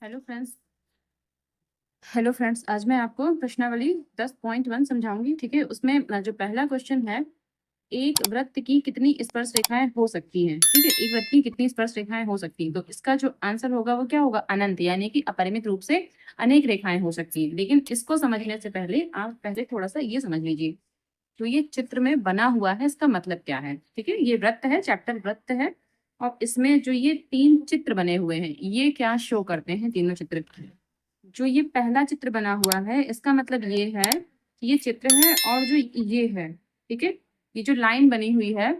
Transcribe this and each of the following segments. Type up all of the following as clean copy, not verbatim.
Hello friends. आज मैं आपको प्रश्नावली 10.1 समझाऊंगी। ठीक है, उसमें जो पहला क्वेश्चन है, एक वृत्त की कितनी स्पर्श रेखाएं हो सकती हैं। ठीक है, एक वृत्त की कितनी स्पर्श रेखाएं हो सकती हैं, तो इसका जो आंसर होगा वो क्या होगा, अनंत, यानी कि अपरिमित रूप से अनेक रेखाएं हो सकती हैं। लेकिन इसको समझने से पहले आप पहले थोड़ा सा ये समझ लीजिए, तो ये चित्र में बना हुआ है, इसका मतलब क्या है। ठीक है, ये वृत्त है, चैप्टर वृत्त है, और इसमें जो ये तीन चित्र बने हुए हैं, ये क्या शो करते हैं, तीनों चित्र। जो ये पहला चित्र बना हुआ है, इसका मतलब ये है कि ये चित्र है, और जो ये है, ठीक है, ये जो लाइन बनी हुई है,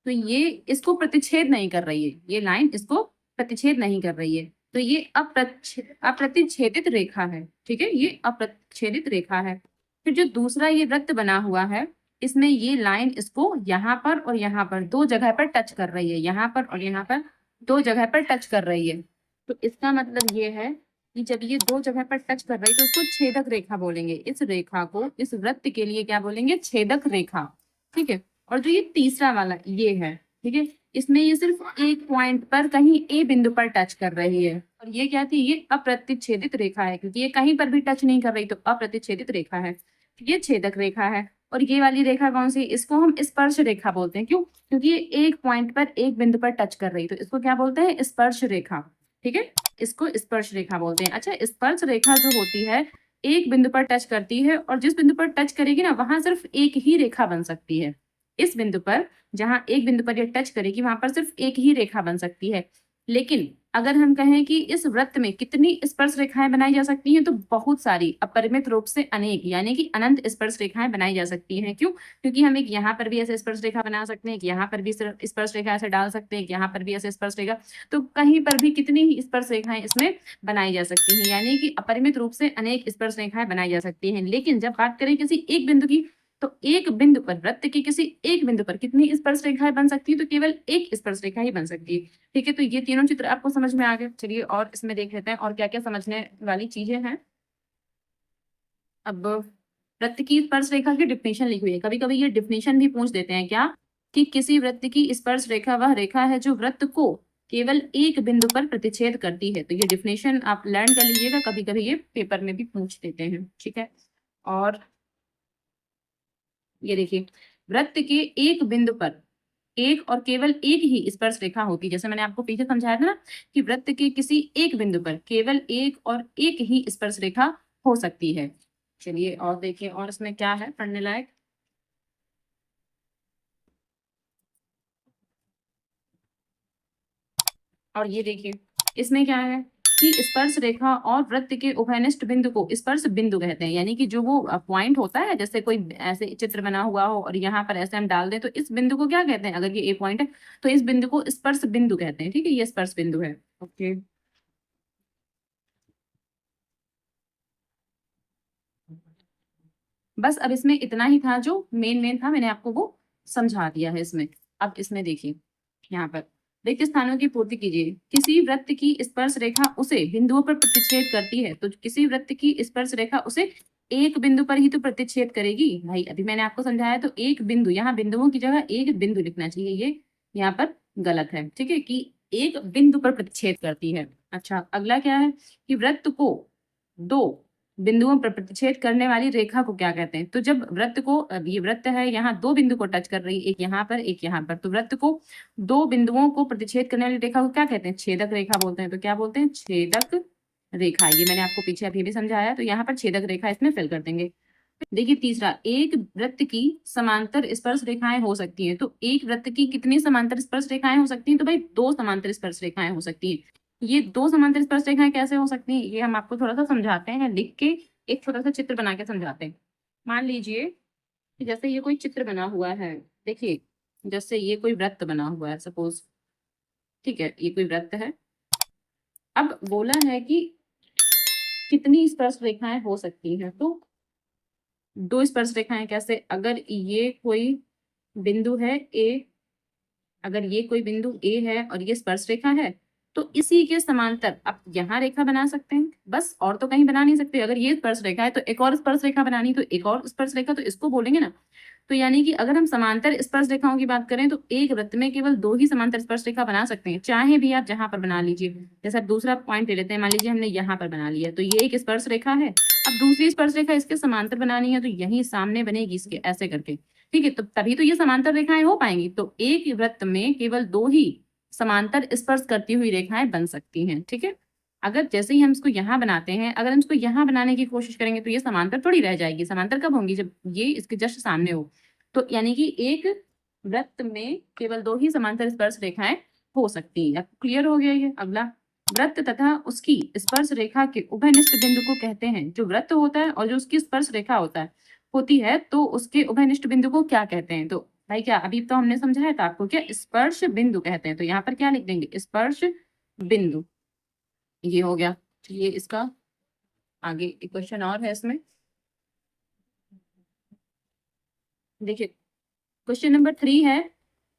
तो ये इसको प्रतिच्छेद नहीं कर रही है, ये लाइन इसको प्रतिच्छेद नहीं कर रही है, तो ये अप्रतिच्छेदित रेखा है। ठीक है, ये अप्रतिच्छेदित रेखा है। फिर जो दूसरा ये वृत्त बना हुआ है, इसमें ये लाइन इसको यहाँ पर और यहाँ पर दो जगह पर टच कर रही है, यहाँ पर और यहाँ पर दो जगह पर टच कर रही है। तो इसका मतलब ये है कि जब ये दो जगह पर टच कर रही है तो उसको छेदक रेखा बोलेंगे। इस रेखा को, इस वृत्त के लिए क्या बोलेंगे, छेदक रेखा। ठीक है, और जो ये तीसरा वाला ये है, ठीक है, इसमें ये सिर्फ एक पॉइंट पर कहीं ए बिंदु पर टच कर रही है, और ये क्या थी, ये अप्रतिच्छेदित रेखा है, क्योंकि ये कहीं पर भी टच नहीं कर रही, तो अप्रतिच्छेदित रेखा है। ये छेदक रेखा है। और ये वाली रेखा कौन सी, इसको हम स्पर्श रेखा बोलते हैं। क्यों? क्योंकि ये एक पॉइंट पर एक बिंदु पर टच कर रही, तो इसको क्या बोलते हैं, स्पर्श रेखा। ठीक है, इसको स्पर्श रेखा बोलते हैं। अच्छा, स्पर्श रेखा जो होती है, एक बिंदु पर टच करती है, और जिस बिंदु पर टच करेगी ना, वहां सिर्फ एक ही रेखा बन सकती है। इस बिंदु पर, जहां एक बिंदु पर ये टच करेगी, वहां पर सिर्फ एक ही रेखा बन सकती है। लेकिन अगर हम कहें कि इस वृत्त में कितनी स्पर्श रेखाएं बनाई जा सकती हैं, तो बहुत सारी, अपरिमित रूप से अनेक, यानी कि अनंत स्पर्श रेखाएं बनाई जा सकती हैं। क्यों? क्योंकि हम एक यहाँ पर भी ऐसे स्पर्श रेखा बना सकते हैं, यहाँ पर भी स्पर्श रेखा ऐसे डाल सकते हैं, यहाँ पर भी ऐसे स्पर्श रेखा, तो कहीं पर भी कितनी ही स्पर्श रेखाएं इसमें बनाई जा सकती हैं, यानी कि अपरिमित रूप से अनेक स्पर्श रेखाएं बनाई जा सकती हैं। लेकिन जब बात करें किसी एक बिंदु की, तो एक बिंदु पर, वृत्त की किसी एक बिंदु पर कितनी स्पर्श रेखाएं बन सकती है, तो केवल एक स्पर्श रेखा ही बन सकती है। ठीक है, तो ये तीनों चित्र आपको समझ में आ गए। चलिए और इसमें देख लेते हैं और क्या क्या समझने वाली चीजें हैं। अब वृत्त की स्पर्श रेखा की डिफिनेशन लिखी हुई है। कभी कभी ये डिफिनेशन भी पूछ देते हैं, क्या, कि किसी वृत्त की स्पर्श रेखा वह रेखा है जो वृत्त को केवल एक बिंदु पर प्रतिच्छेद करती है। तो ये डिफिनेशन आप लर्न कर लीजिएगा, कभी कभी ये पेपर में भी पूछ देते हैं। ठीक है, और ये देखिए, वृत्त के एक बिंदु पर एक और केवल एक ही स्पर्श रेखा होती है। जैसे मैंने आपको पीछे समझाया था ना, कि वृत्त के किसी एक बिंदु पर केवल एक और एक ही स्पर्श रेखा हो सकती है। चलिए और देखिए, और इसमें क्या है पढ़ने लायक। और ये देखिए, इसमें क्या है कि स्पर्श रेखा और वृत्त के उभयनिष्ठ बिंदु को स्पर्श बिंदु कहते हैं। यानी कि जो वो पॉइंट होता है, जैसे कोई ऐसे चित्र बना हुआ हो और यहाँ पर ऐसे हम डाल दें, तो इस बिंदु को क्या कहते हैं, अगर ये ए पॉइंट है तो इस बिंदु को स्पर्श बिंदु कहते हैं। ठीक है, ये स्पर्श बिंदु है। ओके, बस अब इसमें इतना ही था, जो मेन मेन था मैंने आपको वो समझा दिया है इसमें। अब इसमें देखिए, यहाँ पर रिक्त स्थानों की पूर्ति कीजिए। किसी वृत्त की स्पर्श रेखा उसे बिंदुओं पर प्रतिच्छेद करती है, तो किसी वृत्त की स्पर्श रेखा उसे एक बिंदु पर ही तो प्रतिच्छेद करेगी भाई। अभी मैंने आपको समझाया, तो एक बिंदु, यहाँ बिंदुओं की जगह एक बिंदु लिखना चाहिए, ये यहाँ पर गलत है। ठीक है, कि एक बिंदु पर प्रतिच्छेद करती है। अच्छा, अगला क्या है कि वृत्त को दो बिंदुओं पर प्रतिच्छेद करने वाली रेखा को क्या कहते हैं। तो जब वृत्त को, अब ये वृत्त है, यहाँ दो बिंदु को टच कर रही है, एक यहाँ पर एक यहाँ पर, तो वृत्त को दो बिंदुओं को प्रतिच्छेद करने वाली रेखा को क्या कहते हैं, छेदक रेखा बोलते हैं। तो क्या बोलते हैं, छेदक रेखा। ये मैंने आपको पीछे अभी भी समझाया, तो यहाँ पर छेदक रेखा इसमें फिल कर देंगे। देखिए तीसरा, एक वृत्त की समांतर स्पर्श रेखाएं हो सकती हैं। तो एक वृत्त की कितनी समांतर स्पर्श रेखाएं हो सकती हैं, तो भाई दो समांतर स्पर्श रेखाएं हो सकती हैं। ये दो समांतर स्पर्श रेखाएं कैसे हो सकती हैं, ये हम आपको थोड़ा सा समझाते हैं, लिख के एक छोटा सा चित्र बना के समझाते हैं। मान लीजिए कि जैसे ये कोई चित्र बना हुआ है, देखिए जैसे ये कोई वृत्त बना हुआ है सपोज, ठीक है, ये कोई वृत्त है। अब बोला है कि कितनी स्पर्श रेखाएं हो सकती हैं, तो दो स्पर्श रेखाएं कैसे, अगर ये कोई बिंदु है ए, अगर ये कोई बिंदु ए है और ये स्पर्श रेखा है, तो इसी के समांतर आप यहाँ रेखा बना सकते हैं, बस, और तो कहीं बना नहीं सकते। अगर ये स्पर्श रेखा है तो एक और स्पर्श रेखा बनानी, तो एक और स्पर्श रेखा, तो इसको बोलेंगे ना तो यानी कि अगर हम समांतर स्पर्श रेखाओं की बात करें तो एक वृत्त में केवल 2 ही समांतर स्पर्श रेखा बना सकते हैं, चाहे भी आप जहां पर बना लीजिए। जैसा दूसरा पॉइंट ले लेते हैं, मान लीजिए हमने यहाँ पर बना लिया तो ये एक स्पर्श रेखा है। अब दूसरी स्पर्श रेखा इसके समांतर बनानी है तो यही सामने बनेगी इसके, ऐसे करके, ठीक है। तो तभी तो ये समांतर रेखाएं हो पाएंगी। तो एक वृत्त में केवल 2 ही समांतर स्पर्श करती हुई रेखाएं बन सकती हैं, ठीक है। अगर जैसे ही हम इसको यहाँ बनाते हैं, अगर हम इसको यहाँ बनाने की कोशिश करेंगे तो ये समांतर थोड़ी रह जाएगी। समांतर कब होंगी? जब ये इसके जस्ट सामने हो। तो यानी कि एक वृत्त में केवल 2 ही समांतर स्पर्श रेखाएं हो सकती हैं। क्लियर हो गया ये? अगला, वृत्त तथा उसकी स्पर्श रेखा के उभयनिष्ठ बिंदु को कहते हैं। जो वृत्त होता है और जो उसकी स्पर्श रेखा होती है तो उसके उभयनिष्ठ बिंदु को क्या कहते हैं? तो भाई क्या अभी तो हमने समझाया था आपको, क्या स्पर्श बिंदु कहते हैं। तो यहाँ पर क्या लिख देंगे? स्पर्श बिंदु। ये हो गया। चलिए इसका आगे एक क्वेश्चन और है इसमें, देखिए क्वेश्चन नंबर 3 है,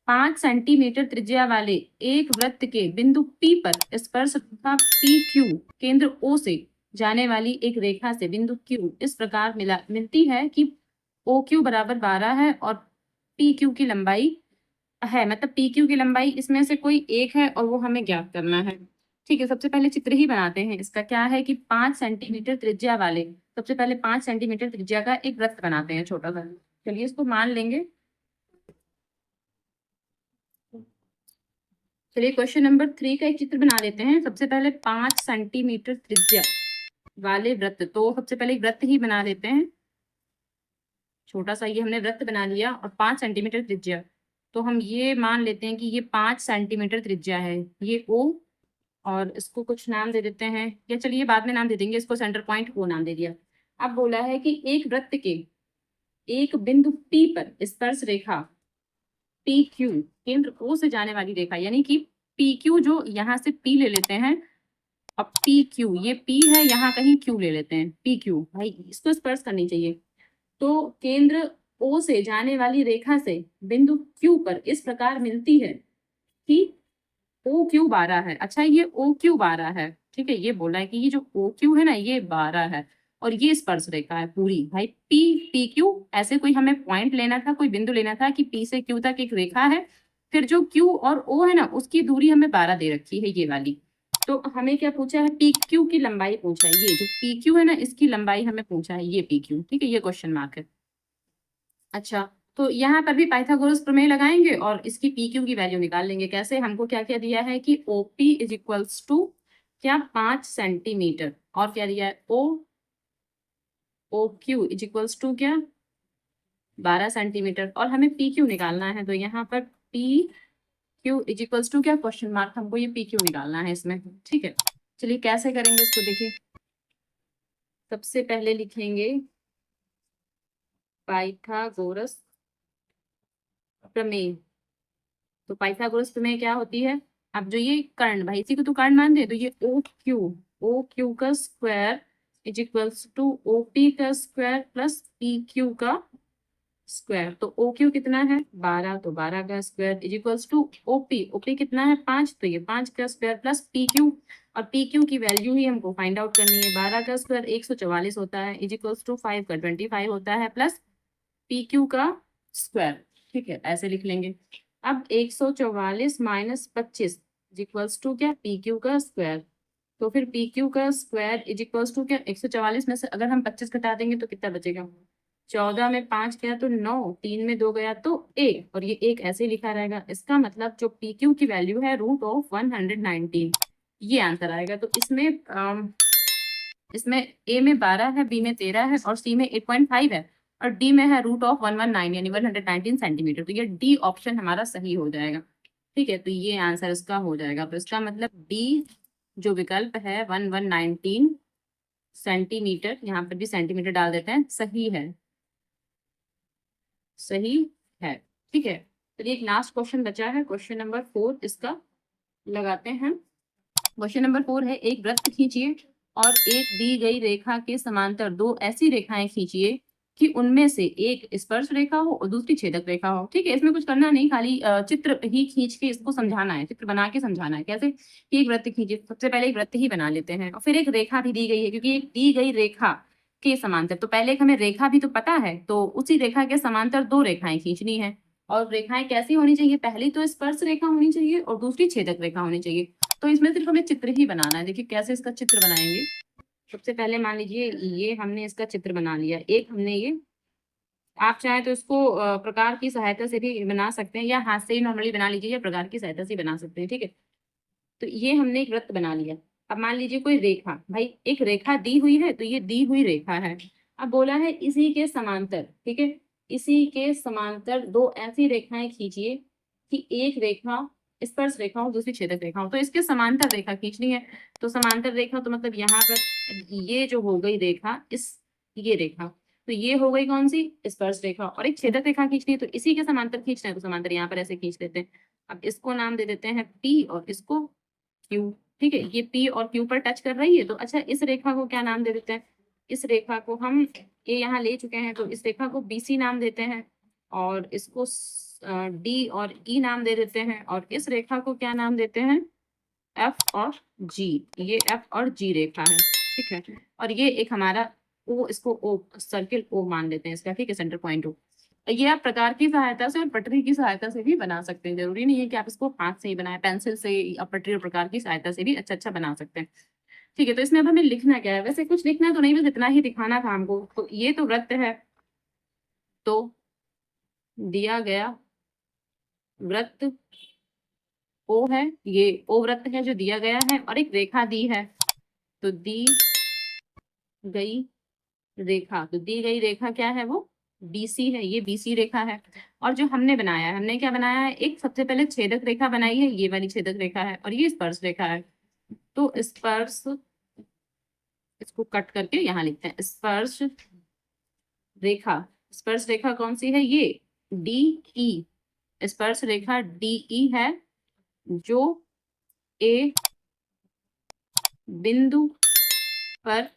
5 सेंटीमीटर त्रिज्या वाले एक वृत्त के बिंदु P पर स्पर्श रेखा PQ केंद्र O से जाने वाली एक रेखा से बिंदु Q इस प्रकार मिलती है कि OQ बराबर 12 है और PQ की लंबाई है, मतलब PQ की लंबाई इसमें से कोई एक है और वो हमें ज्ञात करना है, ठीक है। सबसे पहले चित्र ही बनाते हैं इसका। क्या है कि 5 सेंटीमीटर त्रिज्या वाले, सबसे पहले 5 सेंटीमीटर त्रिज्या का एक वृत्त बनाते हैं छोटा सा। चलिए इसको मान लेंगे। चलिए क्वेश्चन नंबर 3 का एक चित्र बना लेते हैं। सबसे पहले 5 सेंटीमीटर त्रिज्या वाले वृत्त, तो सबसे पहले एक वृत्त ही बना लेते हैं छोटा सा। ये हमने वृत्त बना लिया और 5 सेंटीमीटर त्रिज्या, तो हम ये मान लेते हैं कि ये 5 सेंटीमीटर त्रिज्या है, ये O, और इसको कुछ नाम दे देते हैं, या चलिए बाद में नाम दे देंगे इसको, सेंटर पॉइंट O नाम दे दिया। अब बोला है कि एक वृत्त के एक बिंदु P पर स्पर्श रेखा PQ केंद्र O से जाने वाली रेखा, यानी कि PQ जो यहाँ से P ले लेते हैं, अब PQ ये P है, यहाँ कहीं Q ले लेते हैं, PQ भाई इसको स्पर्श करनी चाहिए। तो केंद्र O से जाने वाली रेखा से बिंदु Q पर इस प्रकार मिलती है कि OQ 12 है। अच्छा ये OQ 12 है, ठीक है। ये बोला है कि ये जो OQ है ना ये 12 है और ये स्पर्श रेखा है पूरी। भाई PQ ऐसे कोई हमें पॉइंट लेना था, कोई बिंदु लेना था कि P से Q तक एक रेखा है, फिर जो Q और O है ना उसकी दूरी हमें 12 दे रखी है ये वाली। तो हमें क्या पूछा है? PQ की लंबाई पूछा है। ये जो PQ है ना इसकी लंबाई हमें पूछा है, ये PQ, ठीक है। ये क्वेश्चन मार्क है। अच्छा, तो यहाँ पर भी पाइथागोरस प्रमेय लगाएंगे और इसकी PQ की वैल्यू निकाल लेंगे। कैसे? हमको क्या क्या दिया है कि OP इज इक्वल्स टू क्या 5 सेंटीमीटर, और क्या दिया है OQ इज इक्वल्स टू क्या 12 सेंटीमीटर, और हमें PQ निकालना है। तो यहाँ पर PQ इज इक्वल्स टू क्या क्वेश्चन मार्क, हमको ये PQ निकालना है इसमें, ठीक है। चलिए कैसे करेंगे इसको, देखिए सबसे पहले लिखेंगे पाइथागोरस प्रमेय। तो पाइथागोरस प्रमेय क्या होती है? अब जो ये कर्ण, भाई इसी को तो कर्ण मान दे, तो ये OQ का square is equals to OP का स्क्वायर प्लस PQ का स्क्वायर। तो OQ कितना है 12, तो 12 का square is equals to OP कितना है 5, तो ये 5 का स्क्वायर प्लस PQ, और PQ की वैल्यू ही हमको फाइंड आउट करनी है। 12 का स्क्वायर 144 होता है इज इक्वल्स टू 5 का 25 होता है प्लस PQ का स्क्वायर, ठीक है। ऐसे लिख लेंगे। अब 144 माइनस 25 इक्वल्स टू क्या PQ का स्क्वायर, तो फिर PQ का स्क्वायर इज इक्वल्स टू क्या 144 में से अगर हम 25 घटा देंगे तो कितना बचेगा? 14 में 5 गया तो 9, 3 में 2 गया तो 1, और ये 1 ऐसे लिखा रहेगा। इसका मतलब जो PQ की वैल्यू है √119, ये आंसर आएगा। तो इसमें A में 12 है, B में 13 है और C में 8.5 है, और D में है √119 यानी 119 सेंटीमीटर। तो ये D ऑप्शन हमारा सही हो जाएगा, ठीक है। तो ये आंसर इसका हो जाएगा। तो इसका मतलब D जो विकल्प है 119 सेंटीमीटर, यहाँ पर भी सेंटीमीटर डाल देते हैं, सही है, सही है, ठीक है। तो एक लास्ट क्वेश्चन बचा है, क्वेश्चन नंबर 4, इसका लगाते हैं। क्वेश्चन नंबर 4 है, एक वृत्त खींचिए और एक दी गई रेखा के समांतर 2 ऐसी रेखाएं खींचिए कि उनमें से एक स्पर्श रेखा हो और दूसरी छेदक रेखा हो, ठीक है। इसमें कुछ करना नहीं, खाली चित्र ही खींच के इसको समझाना है, चित्र बना के समझाना है। कैसे कि एक वृत्त खींचिए, सबसे पहले एक वृत्त ही बना लेते हैं और फिर एक रेखा भी दी गई है, क्योंकि एक दी गई रेखा के समांतर, तो पहले एक हमें रेखा भी तो पता है, तो उसी रेखा के समांतर दो रेखाएं खींचनी है। और रेखाएं कैसी होनी चाहिए, पहली तो स्पर्श रेखा होनी चाहिए और दूसरी छेदक रेखा होनी चाहिए। तो इसमें सिर्फ हमें चित्र ही बनाना है। देखिए कैसे इसका चित्र बनाएंगे। सबसे पहले मान लीजिए ये हमने इसका चित्र बना लिया। एक हमने ये, आप चाहे तो इसको प्रकार की सहायता से भी बना सकते हैं, या हाथ से ही नॉर्मली बना लीजिए, या प्रकार की सहायता से बना सकते हैं। ठीक है, तो ये हमने एक वृत्त बना लिया। अब मान लीजिए कोई रेखा, भाई एक रेखा दी हुई है, तो ये दी हुई रेखा है। अब बोला है इसी के समांतर, ठीक है, इसी के समांतर दो ऐसी रेखाएं खींचिए कि एक रेखा स्पर्श रेखा हो, दूसरी छेदक रेखा हो। तो इसके समांतर रेखा खींचनी है। तो समांतर रेखा तो मतलब यहाँ पर ये जो हो गई रेखा, ये रेखा, तो ये हो गई कौन सी, स्पर्श रेखा। और एक छेदक रेखा खींचनी है, तो इसी के समांतर खींचना है, तो समांतर यहाँ पर ऐसे खींच लेते हैं। अब इसको नाम दे देते हैं P और इसको Q। ठीक है, ये P और Q पर टच कर रही है, तो अच्छा इस रेखा को क्या नाम दे देते हैं, इस रेखा को हम ये यहाँ ले चुके हैं, तो इस रेखा को BC नाम देते हैं, और इसको D और E नाम दे देते हैं, और इस रेखा को क्या नाम देते हैं, F और G। ये F और G रेखा है। ठीक है, और ये एक हमारा O, इसको O सर्किल O मान लेते हैं इसका। ठीक है, सेंटर पॉइंट O। ये आप प्रकार की सहायता से और पटरी की सहायता से भी बना सकते हैं। जरूरी नहीं है कि आप इसको हाथ से ही बनाएं, पेंसिल से या पटरी और प्रकार की सहायता से भी अच्छा अच्छा बना सकते हैं। ठीक है, तो इसमें अब हमें लिखना क्या है, वैसे कुछ लिखना तो नहीं, बस इतना ही दिखाना था हमको। तो ये तो वृत्त है, तो दिया गया वृत्त O है, ये O वृत्त है जो दिया गया है, और एक रेखा दी है, तो दी गई रेखा, तो दी गई रेखा क्या है, वो BC है, ये BC रेखा है। और जो हमने बनाया है, हमने क्या बनाया है, एक सबसे पहले छेदक रेखा बनाई है, ये वाली छेदक रेखा है, और ये स्पर्श रेखा है। तो स्पर्श, इसको कट करके यहाँ लिखते हैं, स्पर्श रेखा। स्पर्श रेखा कौन सी है, ये DE, स्पर्श रेखा DE है, जो A बिंदु पर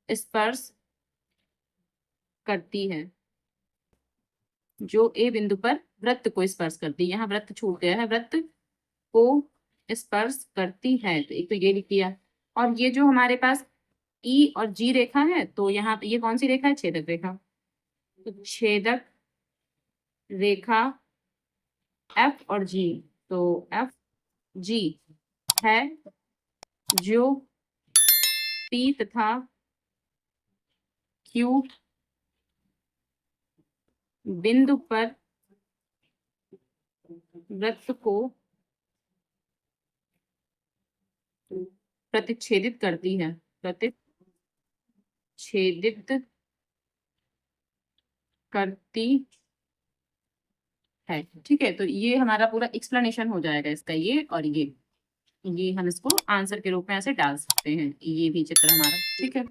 स्पर्श करती है, जो A बिंदु पर वृत्त को स्पर्श करती है। यहाँ वृत्त छूट गया है, वृत्त को स्पर्श करती है, तो एक तो ये लिख दिया। और ये जो हमारे पास E और G रेखा है, तो यहाँ पे ये कौन सी रेखा है, छेदक रेखा। तो छेदक रेखा F और G, तो FG है, जो P तथा Q बिंदु पर वृत्त को प्रतिच्छेदित करती है, प्रतिच्छेदित करती है। ठीक है, तो ये हमारा पूरा एक्सप्लेनेशन हो जाएगा इसका, ये और ये हम इसको आंसर के रूप में ऐसे डाल सकते हैं, ये भी चित्र हमारा। ठीक है।